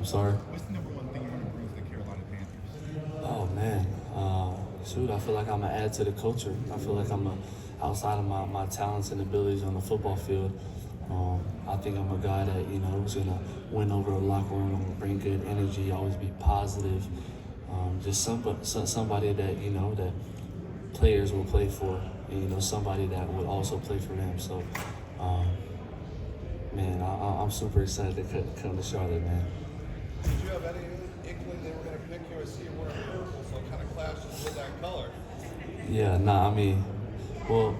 I'm sorry. What's the number one thing you want to bring to the Carolina Panthers? Oh man, I feel like I'm gonna add to the culture. I feel like outside of my talents and abilities on the football field. I think I'm a guy that who's gonna win over a locker room. I'm gonna bring good energy, always be positive. Just somebody that that players will play for, and somebody that would also play for them. So, man, I'm super excited to come to Charlotte, man. Did you have any inkling they were going to pick you? I see you wearing purple, so it kind of clashes with that color. Yeah, nah, I mean, well,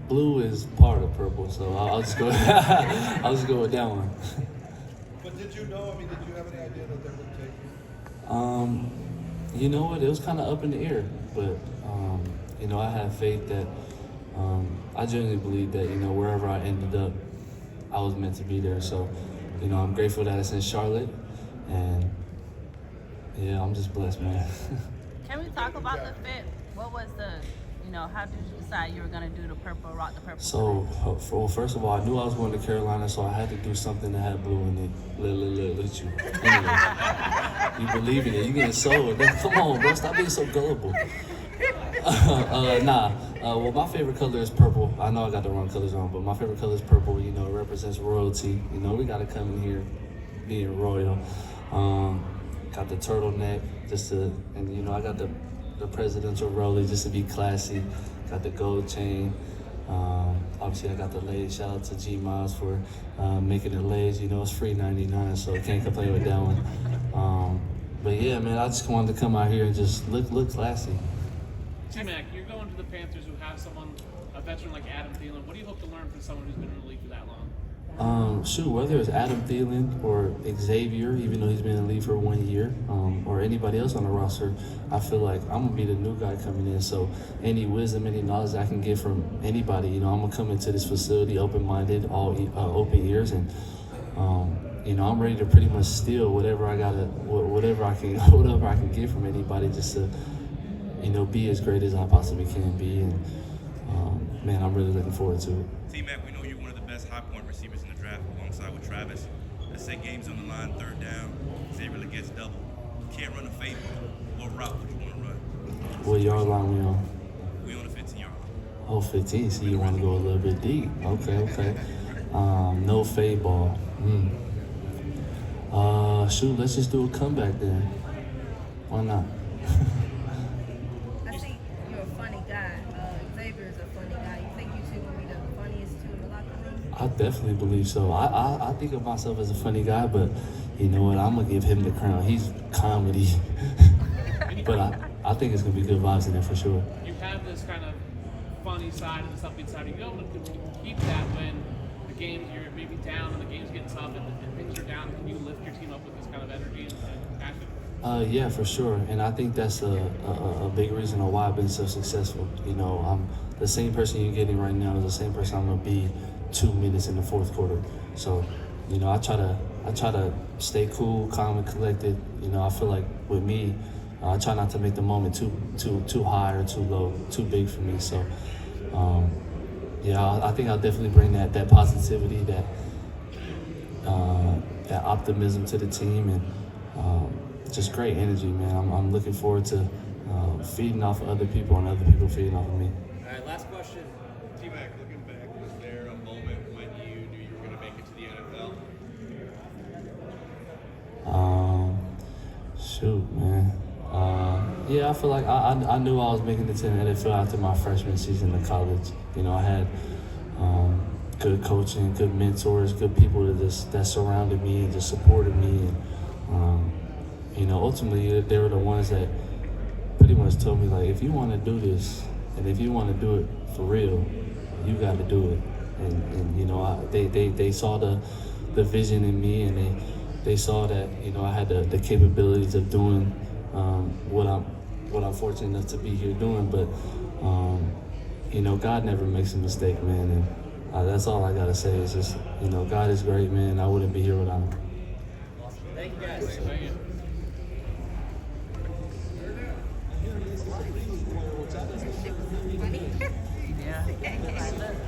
blue is part of purple, so I'll just go. I'll just go with that one. But did you know? I mean, did you have any idea that they would take you? You know what? It was kind of up in the air, but I have faith that I genuinely believe that wherever I ended up, I was meant to be there. So, I'm grateful that it's in Charlotte, and yeah, I'm just blessed, man. Can we talk about the fit? What was how did you decide you were going to do the purple, rock the purple? So, first of all, I knew I was going to Carolina, so I had to do something that had blue in it. Look at you. Anyway, you believe in it. You getting sold. Come on, bro. Stop being so gullible. Well, my favorite color is purple. I know I got the wrong colors on, but my favorite color is purple. It represents royalty. We got to come in here being royal. Got the turtleneck, and I got the presidential rollie just to be classy. Got the gold chain. Obviously, I got the legs. Shout out to G Miles for making the legs. It's free 99, so I can't complain with that one. But yeah, man, I just wanted to come out here and just look classy. T-Mac, you're going to the Panthers who have a veteran like Adam Thielen. What do you hope to learn from someone who's been in the league for that long? Whether it's Adam Thielen or Xavier, even though he's been in the league for 1 year, or anybody else on the roster, I feel like I'm going to be the new guy coming in. So any wisdom, any knowledge I can get from anybody, I'm going to come into this facility open-minded, all open ears, and I'm ready to pretty much steal whatever I can get from anybody, just to be as great as I possibly can be. And man, I'm really looking forward to it. T-Mac, we know you're one of the best high point receivers in the draft alongside with Travis. Let's say game's on the line, third down, Xavier gets double. You can't run a fade. What route would you want to run? What yard line we on? We on the 15-yard line. Oh, 15, so you want to go a little bit deep. Okay. No fade ball. Let's just do a comeback then. Why not? I see you're a funny guy. Xavier's a funny guy. You think you two will be the funniest two in the locker room? I definitely believe so. I think of myself as a funny guy, but you know what? I'm going to give him the crown. He's comedy. But I think it's going to be good vibes in there for sure. You have this kind of funny side and this upbeat side. Are you able to keep that when the games, you're maybe down and the game's getting tough and things are down? Can you lift your team up with this kind of energy and passion? Yeah, for sure. And I think that's a big reason why I've been so successful. I'm the same person you're getting right now is the same person I'm going to be 2 minutes in the fourth quarter. So, I try to stay cool, calm, and collected. I feel like with me, I try not to make the moment too high or too low, too big for me. So, I think I'll definitely bring that positivity, that optimism to the team, and just great energy, man. I'm looking forward to feeding off of other people and other people feeding off of me. All right, last question. T-Mac, looking back, was there a moment when you knew you were going to make it to the NFL? Man. I feel like I knew I was making it to the NFL after my freshman season of college. I had good coaching, good mentors, good people that surrounded me and just supported me. And ultimately, they were the ones that pretty much told me, like, if you want to do this and if you want to do it for real, you got to do it. And they saw the vision in me, and they saw that I had the capabilities of doing what I'm fortunate enough to be here doing. But God never makes a mistake, man. And that's all I gotta say is just God is great, man. I wouldn't be here without him. Thank you, guys. Thank you.